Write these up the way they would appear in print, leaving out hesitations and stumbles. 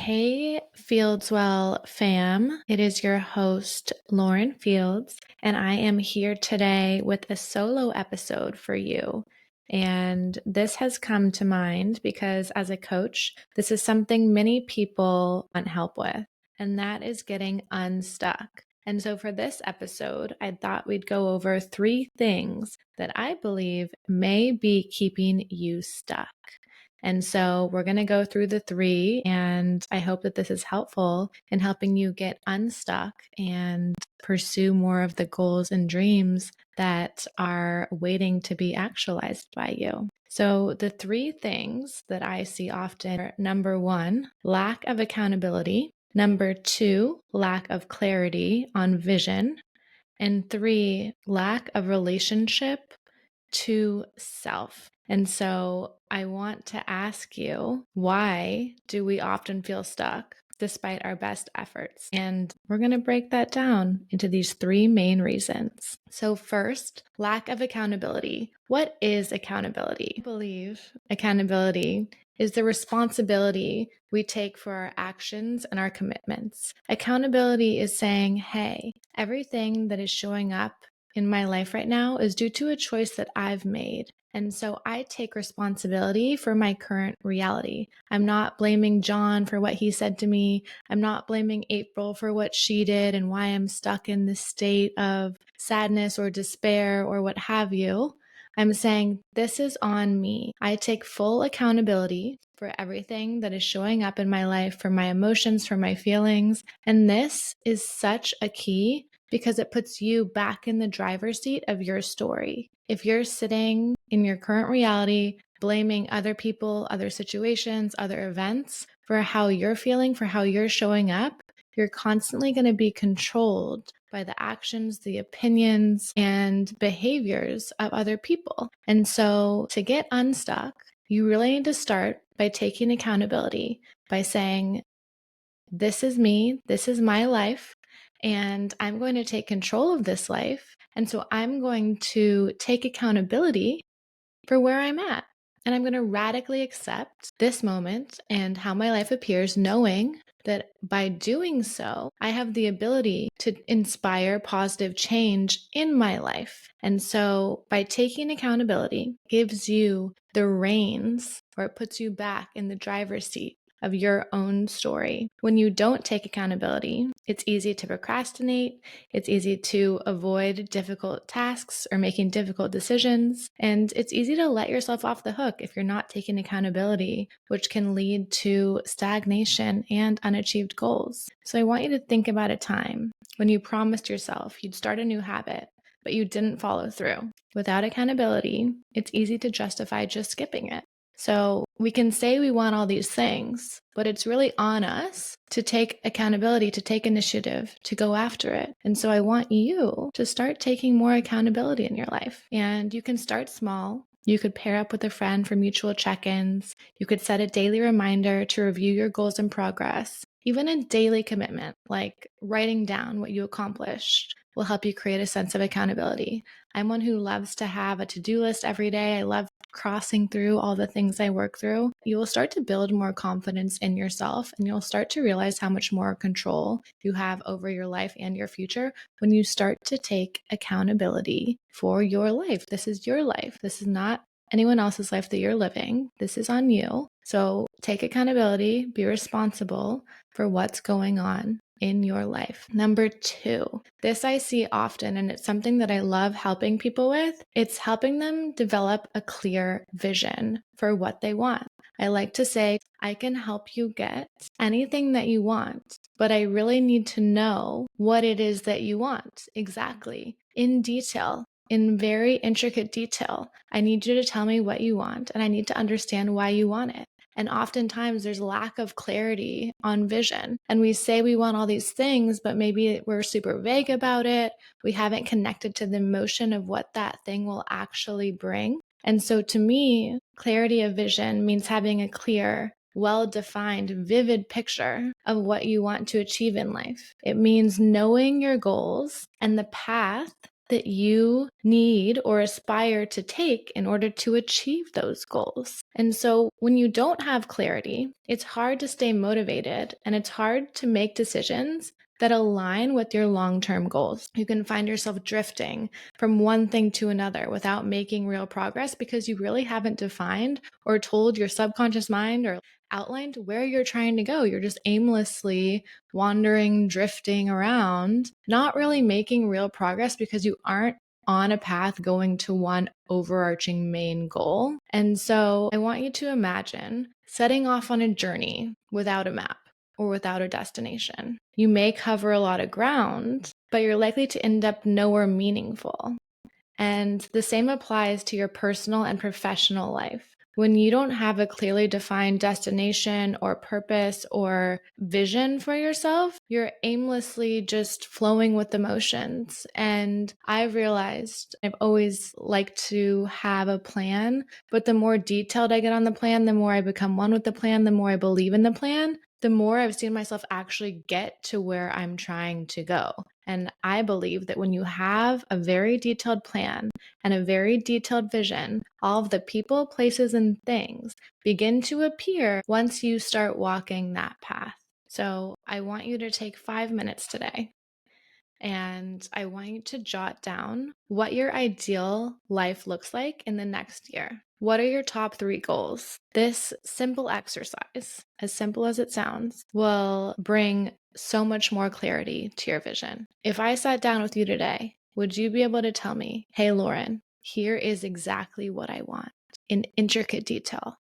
Hey, Fieldswell fam. It is your host, Lauren Fields, and I am here today with a solo episode for you. And this has come to mind because as a coach, this is something many people want help with, and that is getting unstuck. And so for this episode, I thought we'd go over 3 things that I believe may be keeping you stuck. And so we're going to go through the 3, and I hope that this is helpful in helping you get unstuck and pursue more of the goals and dreams that are waiting to be actualized by you. So the 3 things that I see often are: number 1, lack of accountability; number 2, lack of clarity on vision; and 3, lack of relationship to self. And so I want to ask you, why do we often feel stuck despite our best efforts? And we're going to break that down into these 3 main reasons. So first, lack of accountability. What is accountability? I believe accountability is the responsibility we take for our actions and our commitments. Accountability is saying, hey, everything that is showing up in my life right now is due to a choice that I've made. And so I take responsibility for my current reality. I'm not blaming John for what he said to me. I'm not blaming April for what she did and why I'm stuck in this state of sadness or despair or what have you. I'm saying this is on me. I take full accountability for everything that is showing up in my life, for my emotions, for my feelings. And this is such a key because it puts you back in the driver's seat of your story. If you're sitting in your current reality, blaming other people, other situations, other events for how you're feeling, for how you're showing up, you're constantly going to be controlled by the actions, the opinions, and behaviors of other people. And so to get unstuck, you really need to start by taking accountability, by saying, this is me, this is my life, and I'm going to take control of this life. And so I'm going to take accountability for where I'm at. And I'm going to radically accept this moment and how my life appears, knowing that by doing so, I have the ability to inspire positive change in my life. And so by taking accountability, it gives you the reins, or it puts you back in the driver's seat of your own story. When you don't take accountability, it's easy to procrastinate, it's easy to avoid difficult tasks or making difficult decisions, and it's easy to let yourself off the hook if you're not taking accountability, which can lead to stagnation and unachieved goals. So I want you to think about a time when you promised yourself you'd start a new habit, but you didn't follow through. Without accountability, it's easy to justify just skipping it. So we can say we want all these things, but it's really on us to take accountability, to take initiative, to go after it. And so I want you to start taking more accountability in your life. And you can start small. You could pair up with a friend for mutual check-ins. You could set a daily reminder to review your goals and progress. Even a daily commitment, like writing down what you accomplished, will help you create a sense of accountability. I'm one who loves to have a to-do list every day. I love crossing through all the things I work through. You will start to build more confidence in yourself, and you'll start to realize how much more control you have over your life and your future when you start to take accountability for your life. This is your life. This is not anyone else's life that you're living. This is on you. So take accountability, be responsible for what's going on in your life. Number 2, this I see often, and it's something that I love helping people with. It's helping them develop a clear vision for what they want. I like to say, I can help you get anything that you want, but I really need to know what it is that you want exactly, in detail. In very intricate detail. I need you to tell me what you want, and I need to understand why you want it. And oftentimes there's lack of clarity on vision. And we say we want all these things, but maybe we're super vague about it. We haven't connected to the emotion of what that thing will actually bring. And so to me, clarity of vision means having a clear, well-defined, vivid picture of what you want to achieve in life. It means knowing your goals and the path that you need or aspire to take in order to achieve those goals. And so when you don't have clarity, it's hard to stay motivated and it's hard to make decisions that align with your long-term goals. You can find yourself drifting from one thing to another without making real progress because you really haven't defined or told your subconscious mind or outlined where you're trying to go. You're just aimlessly wandering, drifting around, not really making real progress because you aren't on a path going to one overarching main goal. And so I want you to imagine setting off on a journey without a map or without a destination. You may cover a lot of ground, but you're likely to end up nowhere meaningful. And the same applies to your personal and professional life. When you don't have a clearly defined destination or purpose or vision for yourself, you're aimlessly just flowing with emotions. And I've realized I've always liked to have a plan, but the more detailed I get on the plan, the more I become one with the plan, the more I believe in the plan, the more I've seen myself actually get to where I'm trying to go. And I believe that when you have a very detailed plan and a very detailed vision, all of the people, places, and things begin to appear once you start walking that path. So I want you to take 5 minutes today and I want you to jot down what your ideal life looks like in the next year. What are your top 3 goals? This simple exercise, as simple as it sounds, will bring so much more clarity to your vision. If I sat down with you today, would you be able to tell me, hey, Lauren, here is exactly what I want in intricate detail?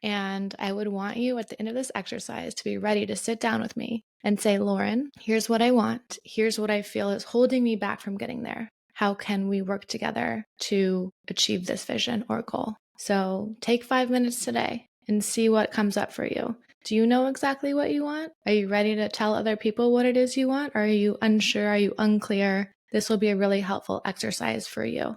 And I would want you at the end of this exercise to be ready to sit down with me and say, Lauren, here's what I want. Here's what I feel is holding me back from getting there. How can we work together to achieve this vision or goal? So take 5 minutes today and see what comes up for you. Do you know exactly what you want? Are you ready to tell other people what it is you want? Or are you unsure? Are you unclear? This will be a really helpful exercise for you.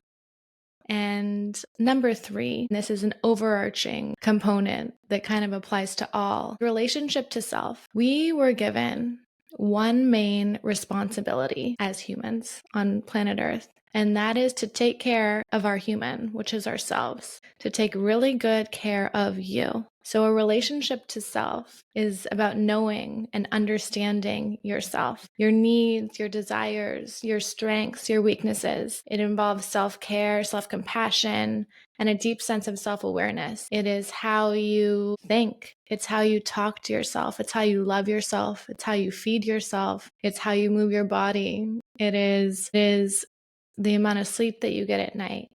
And number 3, this is an overarching component that kind of applies to all. Relationship to self. We were given one main responsibility as humans on planet Earth, and that is to take care of our human, which is ourselves, to take really good care of you. So a relationship to self is about knowing and understanding yourself, your needs, your desires, your strengths, your weaknesses. It involves self-care, self-compassion, and a deep sense of self-awareness. It is how you think. It's how you talk to yourself. It's how you love yourself. It's how you feed yourself. It's how you move your body. It is the amount of sleep that you get at night.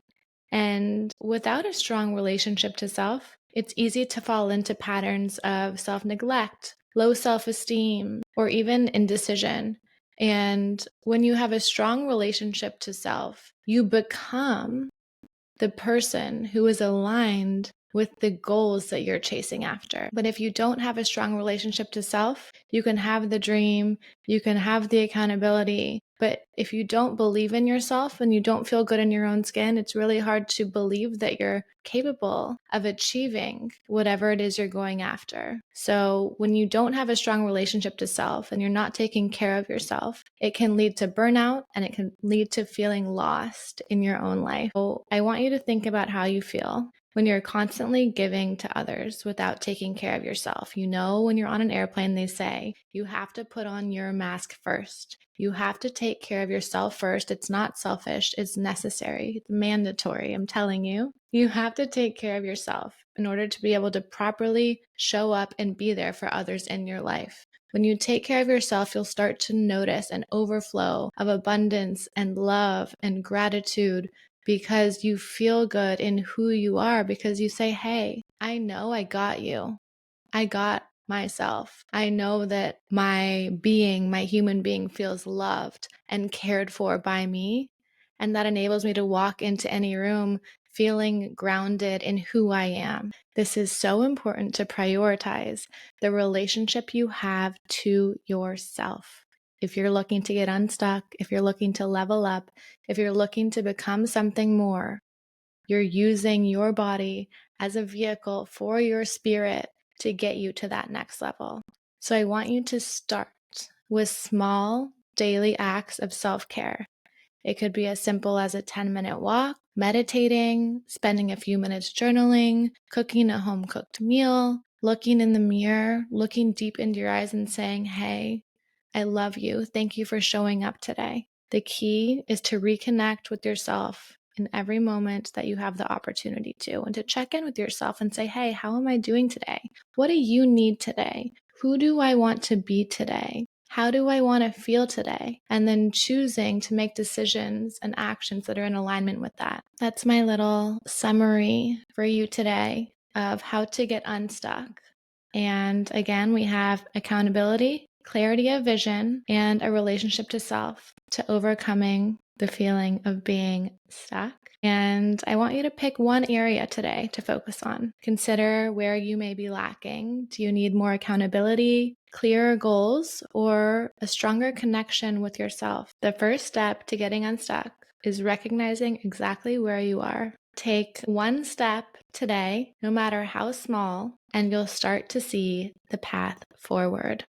And without a strong relationship to self, it's easy to fall into patterns of self-neglect, low self-esteem, or even indecision. And when you have a strong relationship to self, you become the person who is aligned with the goals that you're chasing after. But if you don't have a strong relationship to self, you can have the dream, you can have the accountability, but if you don't believe in yourself and you don't feel good in your own skin, it's really hard to believe that you're capable of achieving whatever it is you're going after. So when you don't have a strong relationship to self and you're not taking care of yourself, it can lead to burnout and it can lead to feeling lost in your own life. So I want you to think about how you feel when you're constantly giving to others without taking care of yourself. You know, when you're on an airplane, they say you have to put on your mask first. You have to take care of yourself first. It's not selfish. It's necessary. It's mandatory. I'm telling you. You have to take care of yourself in order to be able to properly show up and be there for others in your life. When you take care of yourself, you'll start to notice an overflow of abundance and love and gratitude because you feel good in who you are, because you say, hey, I know I got you. I got myself. I know that my being, my human being feels loved and cared for by me. And that enables me to walk into any room feeling grounded in who I am. This is so important to prioritize the relationship you have to yourself. If you're looking to get unstuck, if you're looking to level up, if you're looking to become something more, you're using your body as a vehicle for your spirit to get you to that next level. So I want you to start with small daily acts of self-care. It could be as simple as a 10-minute walk, meditating, spending a few minutes journaling, cooking a home-cooked meal, looking in the mirror, looking deep into your eyes and saying, hey, I love you. Thank you for showing up today. The key is to reconnect with yourself in every moment that you have the opportunity to, and to check in with yourself and say, hey, how am I doing today? What do you need today? Who do I want to be today? How do I want to feel today? And then choosing to make decisions and actions that are in alignment with that. That's my little summary for you today of how to get unstuck. And again, we have accountability, clarity of vision, and a relationship to self to overcoming the feeling of being stuck. And I want you to pick one area today to focus on. Consider where you may be lacking. Do you need more accountability, clearer goals, or a stronger connection with yourself? The first step to getting unstuck is recognizing exactly where you are. Take one step today, no matter how small, and you'll start to see the path forward.